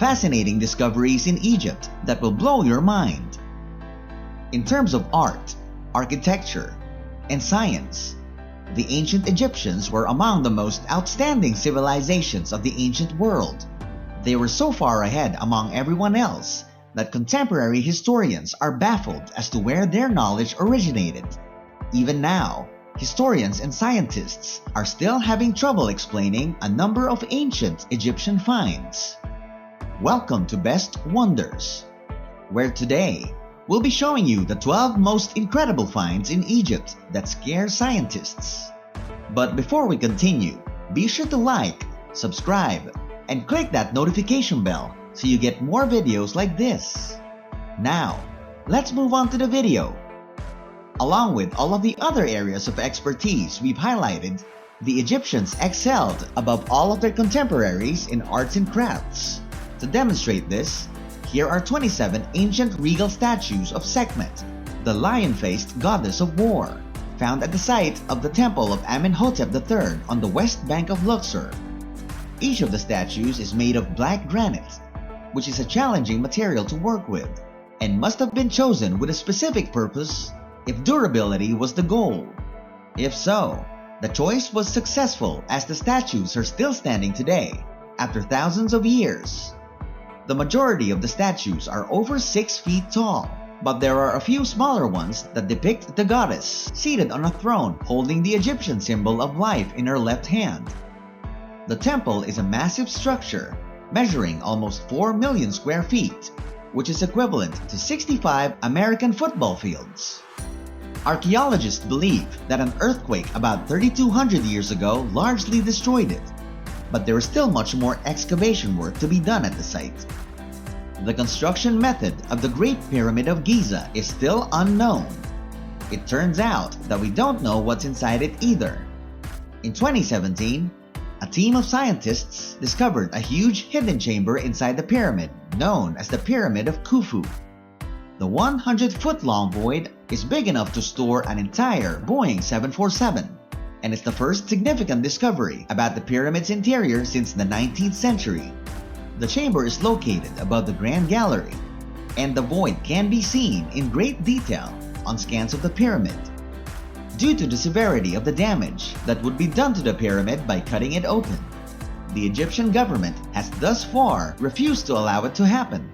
fascinating discoveries in Egypt that will blow your mind. In terms of art, architecture, and science, the ancient Egyptians were among the most outstanding civilizations of the ancient world. They were so far ahead among everyone else that contemporary historians are baffled as to where their knowledge originated. Even now, historians and scientists are still having trouble explaining a number of ancient Egyptian finds. Welcome to Best Wonders, where today we'll be showing you the 12 most incredible finds in Egypt that scare scientists. But before we continue, be sure to like, subscribe, and click that notification bell so you get more videos like this. Now, let's move on to the video. Along with all of the other areas of expertise we've highlighted, the Egyptians excelled above all of their contemporaries in arts and crafts. To demonstrate this, here are 27 ancient regal statues of Sekhmet, the lion-faced goddess of war, found at the site of the temple of Amenhotep III on the west bank of Luxor. Each of the statues is made of black granite, which is a challenging material to work with, and must have been chosen with a specific purpose if durability was the goal. If so, the choice was successful, as the statues are still standing today, after thousands of years. The majority of the statues are over 6 feet tall, but there are a few smaller ones that depict the goddess seated on a throne holding the Egyptian symbol of life in her left hand. The temple is a massive structure measuring almost 4 million square feet, which is equivalent to 65 American football fields. Archaeologists believe that an earthquake about 3,200 years ago largely destroyed it, but there is still much more excavation work to be done at the site. The construction method of the Great Pyramid of Giza is still unknown. It turns out that we don't know what's inside it either. In 2017, a team of scientists discovered a huge hidden chamber inside the pyramid known as the Pyramid of Khufu. The 100-foot-long void is big enough to store an entire Boeing 747, and it's the first significant discovery about the pyramid's interior since the 19th century. The chamber is located above the Grand Gallery, and the void can be seen in great detail on scans of the pyramid. Due to the severity of the damage that would be done to the pyramid by cutting it open, the Egyptian government has thus far refused to allow it to happen.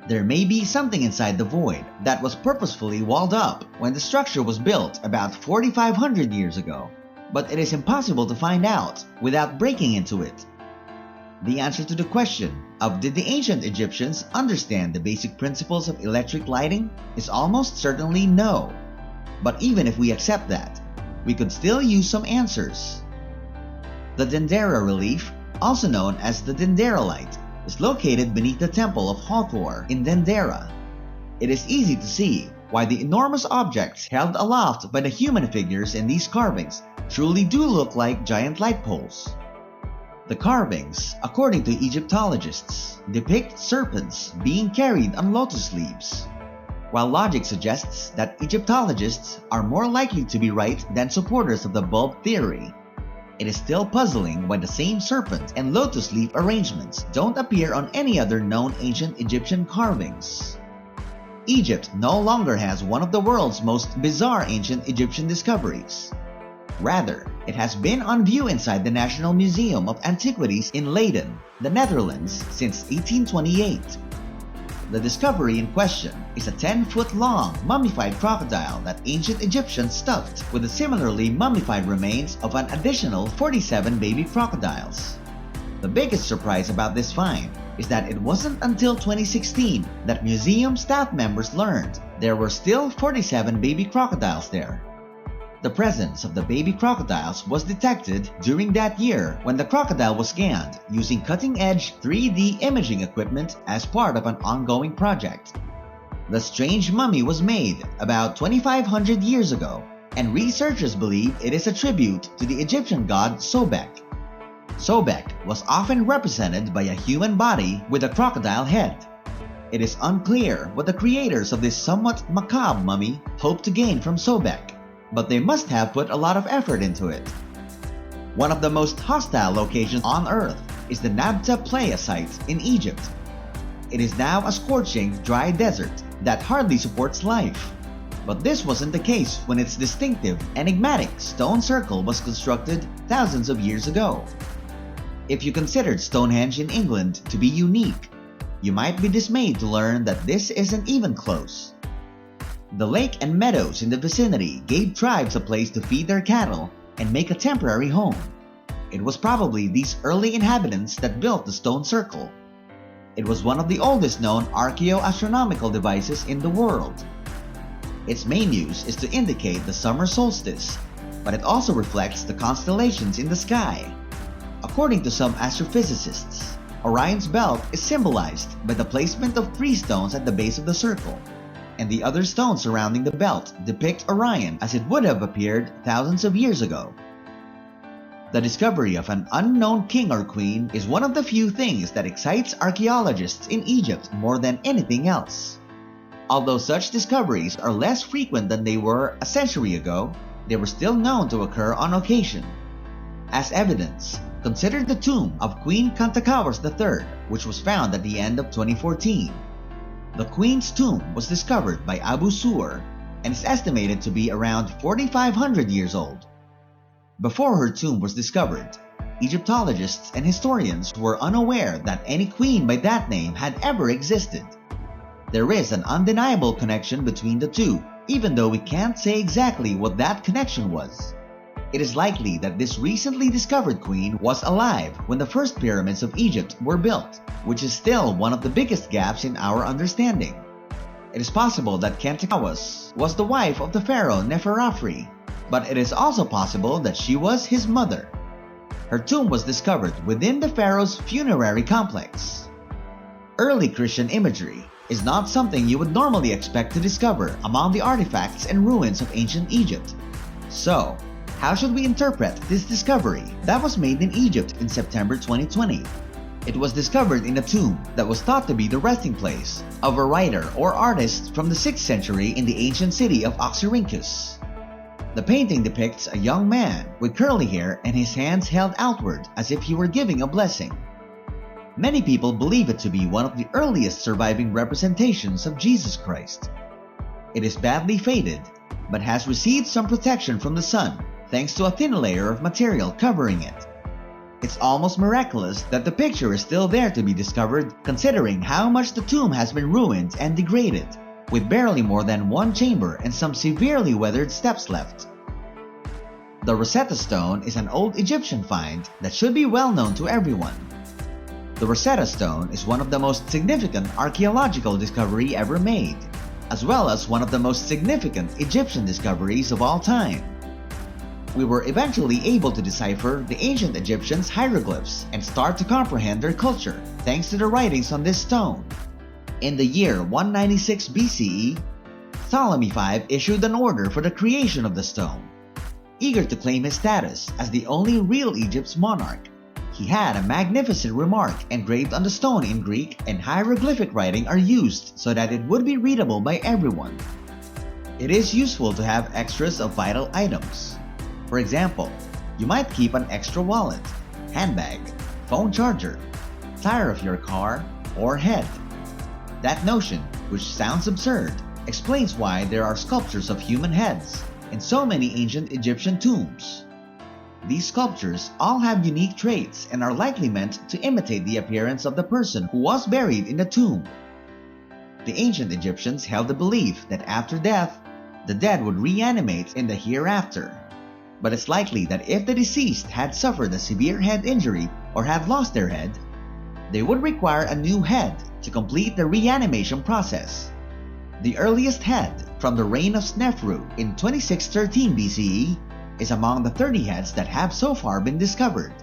There may be something inside the void that was purposefully walled up when the structure was built about 4,500 years ago, but it is impossible to find out without breaking into it. The answer to the question of did the ancient Egyptians understand the basic principles of electric lighting is almost certainly no. But even if we accept that, we could still use some answers. The Dendera relief, also known as the Denderolite, is located beneath the Temple of Hathor in Dendera. It is easy to see why the enormous objects held aloft by the human figures in these carvings truly do look like giant light poles. The carvings, according to Egyptologists, depict serpents being carried on lotus leaves. While logic suggests that Egyptologists are more likely to be right than supporters of the bulb theory, it is still puzzling why the same serpent and lotus leaf arrangements don't appear on any other known ancient Egyptian carvings. Egypt no longer has one of the world's most bizarre ancient Egyptian discoveries. Rather, it has been on view inside the National Museum of Antiquities in Leiden, the Netherlands, since 1828. The discovery in question is a 10-foot-long mummified crocodile that ancient Egyptians stuffed with the similarly mummified remains of an additional 47 baby crocodiles. The biggest surprise about this find is that it wasn't until 2016 that museum staff members learned there were still 47 baby crocodiles there. The presence of the baby crocodiles was detected during that year when the crocodile was scanned using cutting-edge 3D imaging equipment as part of an ongoing project. The strange mummy was made about 2,500 years ago, and researchers believe it is a tribute to the Egyptian god Sobek. Sobek was often represented by a human body with a crocodile head. It is unclear what the creators of this somewhat macabre mummy hope to gain from Sobek, but they must have put a lot of effort into it. One of the most hostile locations on Earth is the Nabta Playa site in Egypt. It is now a scorching, dry desert that hardly supports life. But this wasn't the case when its distinctive, enigmatic stone circle was constructed thousands of years ago. If you considered Stonehenge in England to be unique, you might be dismayed to learn that this isn't even close. The lake and meadows in the vicinity gave tribes a place to feed their cattle and make a temporary home. It was probably these early inhabitants that built the stone circle. It was one of the oldest known archaeoastronomical devices in the world. Its main use is to indicate the summer solstice, but it also reflects the constellations in the sky. According to some astrophysicists, Orion's belt is symbolized by the placement of 3 stones at the base of the circle, and the other stones surrounding the belt depict Orion as it would have appeared thousands of years ago. The discovery of an unknown king or queen is one of the few things that excites archaeologists in Egypt more than anything else. Although such discoveries are less frequent than they were a century ago, they were still known to occur on occasion. As evidence, consider the tomb of Queen Kantakawas III, which was found at the end of 2014. The queen's tomb was discovered by Abu Suur and is estimated to be around 4,500 years old. Before her tomb was discovered, Egyptologists and historians were unaware that any queen by that name had ever existed. There is an undeniable connection between the two, even though we can't say exactly what that connection was. It is likely that this recently discovered queen was alive when the first pyramids of Egypt were built, which is still one of the biggest gaps in our understanding. It is possible that Kantakawas was the wife of the pharaoh Neferafri, but it is also possible that she was his mother. Her tomb was discovered within the pharaoh's funerary complex. Early Christian imagery is not something you would normally expect to discover among the artifacts and ruins of ancient Egypt. So, how should we interpret this discovery that was made in Egypt in September 2020? It was discovered in a tomb that was thought to be the resting place of a writer or artist from the 6th century in the ancient city of Oxyrhynchus. The painting depicts a young man with curly hair and his hands held outward as if he were giving a blessing. Many people believe it to be one of the earliest surviving representations of Jesus Christ. It is badly faded, but has received some protection from the sun thanks to a thin layer of material covering it. It's almost miraculous that the picture is still there to be discovered, considering how much the tomb has been ruined and degraded, with barely more than one chamber and some severely weathered steps left. The Rosetta Stone is an old Egyptian find that should be well known to everyone. The Rosetta Stone is one of the most significant archaeological discovery ever made, as well as one of the most significant Egyptian discoveries of all time. We were eventually able to decipher the ancient Egyptians' hieroglyphs and start to comprehend their culture thanks to the writings on this stone. In the year 196 BCE, Ptolemy V issued an order for the creation of the stone. Eager to claim his status as the only real Egypt's monarch, he had a magnificent remark engraved on the stone in Greek, and hieroglyphic writing are used so that it would be readable by everyone. It is useful to have extras of vital items. For example, you might keep an extra wallet, handbag, phone charger, tire of your car, or head. That notion, which sounds absurd, explains why there are sculptures of human heads in so many ancient Egyptian tombs. These sculptures all have unique traits and are likely meant to imitate the appearance of the person who was buried in the tomb. The ancient Egyptians held the belief that after death, the dead would reanimate in the hereafter. But it's likely that if the deceased had suffered a severe head injury or had lost their head, they would require a new head to complete the reanimation process. The earliest head from the reign of Snefru in 2613 BCE is among the 30 heads that have so far been discovered.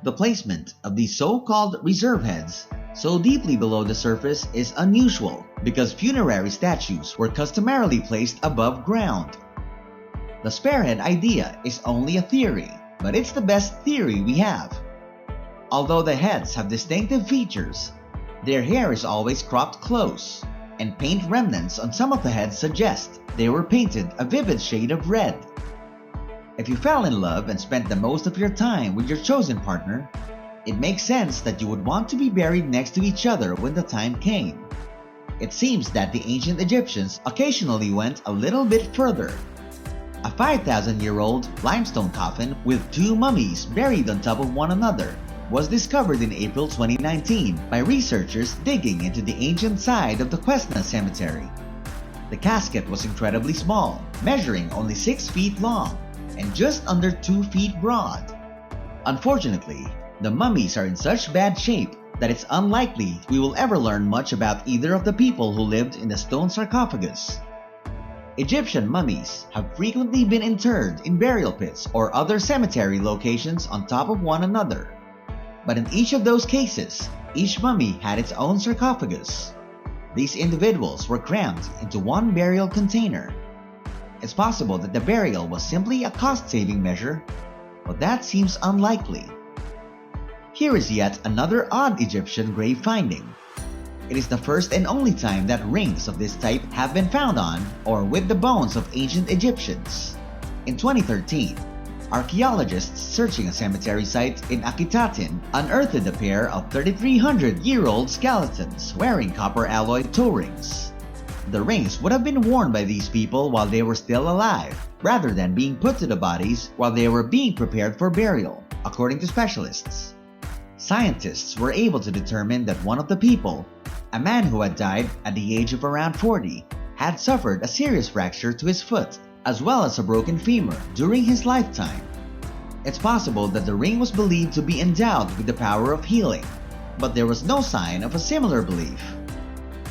The placement of these so-called reserve heads so deeply below the surface is unusual because funerary statues were customarily placed above ground. The sparehead idea is only a theory, but it's the best theory we have. Although the heads have distinctive features, their hair is always cropped close, and paint remnants on some of the heads suggest they were painted a vivid shade of red. If you fell in love and spent the most of your time with your chosen partner, It makes sense that you would want to be buried next to each other when the time came. It seems that the ancient Egyptians occasionally went a little bit further. A 5,000-year-old limestone coffin with two mummies buried on top of one another was discovered in April 2019 by researchers digging into the ancient side of the Cuesna Cemetery. The casket was incredibly small, measuring only 6 feet long and just under 2 feet broad. Unfortunately, the mummies are in such bad shape that it's unlikely we will ever learn much about either of the people who lived in the stone sarcophagus. Egyptian mummies have frequently been interred in burial pits or other cemetery locations on top of one another. But in each of those cases, each mummy had its own sarcophagus. These individuals were crammed into one burial container. It's possible that the burial was simply a cost-saving measure, but that seems unlikely. Here is yet another odd Egyptian grave finding. It is the first and only time that rings of this type have been found on or with the bones of ancient Egyptians. In 2013, archaeologists searching a cemetery site in Akitatin unearthed a pair of 3,300-year-old skeletons wearing copper alloy toe rings. The rings would have been worn by these people while they were still alive, rather than being put to the bodies while they were being prepared for burial, according to specialists. Scientists were able to determine that one of the people, a man who had died at the age of around 40, had suffered a serious fracture to his foot, as well as a broken femur during his lifetime. It's possible that the ring was believed to be endowed with the power of healing, but there was no sign of a similar belief.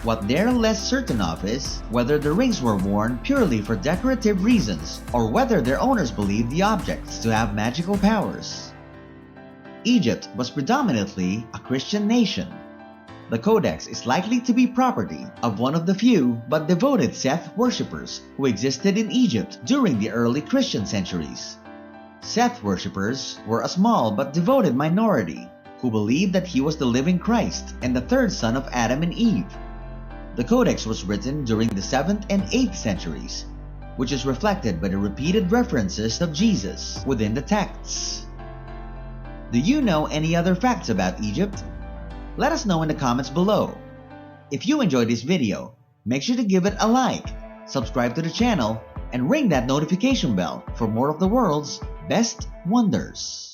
What they're less certain of is whether the rings were worn purely for decorative reasons or whether their owners believed the objects to have magical powers. Egypt was predominantly a Christian nation. The codex is likely to be property of one of the few but devoted Seth worshippers who existed in Egypt during the early Christian centuries. Seth worshippers were a small but devoted minority who believed that he was the living Christ and the third son of Adam and Eve. The codex was written during the 7th and 8th centuries, which is reflected by the repeated references of Jesus within the texts. Do you know any other facts about Egypt? Let us know in the comments below. If you enjoyed this video, make sure to give it a like, subscribe to the channel, and ring that notification bell for more of the world's best wonders.